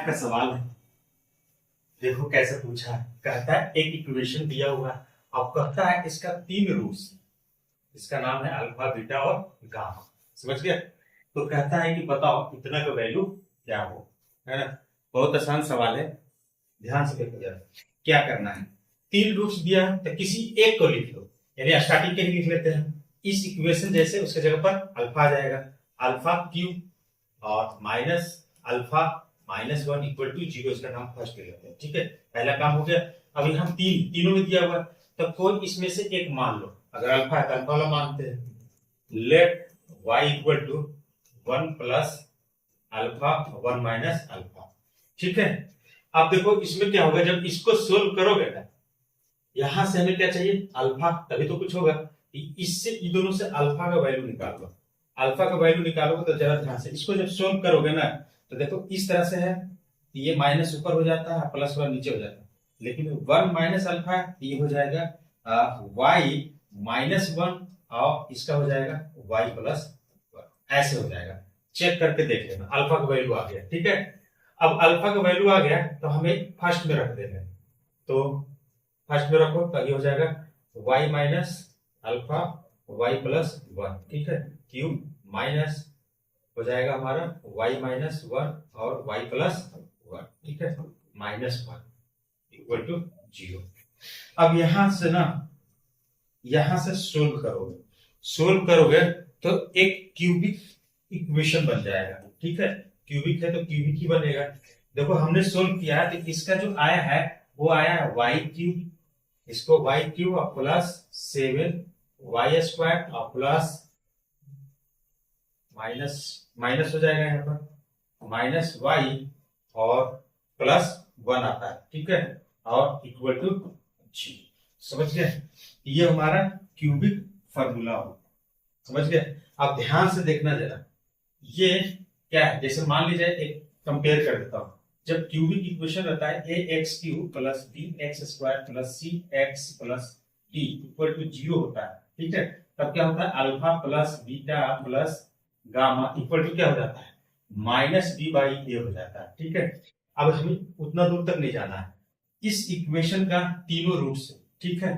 Math का सवाल है। देखो कैसे पूछा है। कहता है एक इक्वेशन दिया हुआ है, अब कहता है इसका 3 रूट्स, इसका नाम है अल्फा बीटा और गामा। समझ गया? तो कहता है कि बताओ इतना का वैल्यू क्या हो, है ना। बहुत आसान सवाल है, ध्यान से देखो जरा। क्या करना है, 3 रूट्स दिया है तो किसी एक को लिख लो, यानी स्टार्टिंग के लिए लिख लेते हैं। इस इक्वेशन जैसे उसके जगह पर अल्फा आ जाएगा, अल्फा क्यूब और माइनस अल्फा -1 इक्वल टू 0, इसका नाम फर्स्ट ले लेते हैं। ठीक है, पहला काम हो गया। अभी हम तीनों में दिया हुआ, तो कोई इसमें से एक मान लो। अगर अल्फा है तो अल्फा वाला मानते हैं। Let y equal to 1 plus alpha 1 minus alpha. ठीक है, अब देखो इसमें क्या होगा, जब इसको सोल्व करोगे ना, यहां से हमें क्या चाहिए, अल्फा, तभी तो कुछ होगा। इससे इन दोनों से अल्फा का वैल्यू निकाल लो। अल्फा का वैल्यू निकालोगे तो जरा ध्यान से इसको जब सोल्व करोगे ना, तो देखो इस तरह से है, ये माइनस ऊपर हो जाता है, प्लस वाला नीचे हो जाता है। लेकिन 1 माइनस अल्फा ये हो जाएगा y -1 और इसका हो जाएगा y प्लस 1, ऐसे हो जाएगा। चेक करके देख लेना, अल्फा का वैल्यू आ गया। ठीक है, अब अल्फा का वैल्यू आ गया तो हमें फर्स्ट में रख देना है। तो फर्स्ट में रखो तो ये हो जाएगा y minus alpha y plus 1। ठीक है, क्यूब माइनस हो जाएगा हमारा y -1 और y प्लस 1। ठीक है, -1 इक्वल टू 0। अब यहां से ना, यहां से सोल्व करोगे तो एक क्यूबिक इक्वेशन बन जाएगा। ठीक है, क्यूबिक है तो क्यूबिक ही बनेगा। देखो हमने सोल्व किया है तो इसका जो आया है वो आया है y क्यूब, इसको y क्यूब और प्लस 7y स्क्वायर और प्लस माइनस हो जाएगा यहाँ पर माइनस y और प्लस 1 आता है। ठीक है, और इक्वल टू 0। समझ गए? ये हमारा क्यूबिक फॉर्मूला हो। समझ गए? अब ध्यान से देखना जरा, ये क्या है। जैसे मान लीजिए एक कंपेयर कर देता हूं, जब क्यूबिक इक्वेशन रहता है ax cube plus bx square plus cx plus d equal to 0 होता है। ठीक है, तब क्या होता है, alpha plus beta plus gamma equal to क्या हो जाता है, -b/a हो जाता है। ठीक है, अब हमें उतना दूर तक नहीं जाना है, इस इक्वेशन का तीनों रूट से। ठीक है,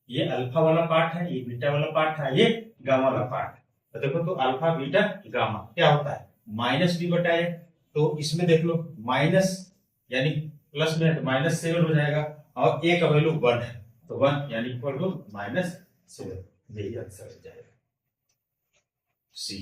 ये अल्फा वाला पार्ट है, ये बीटा वाला पार्ट है, ये गामा वाला पार्ट है। तो देखो, तो अल्फा बीटा गामा क्या होता है, -b/a। तो इसमें देख लो माइनस यानी प्लस में है तो -7 हो जाएगा, और a का वैल्यू 1 है तो 1 यानी इक्वल टू -7। यही आंसर हो जाएगा सी।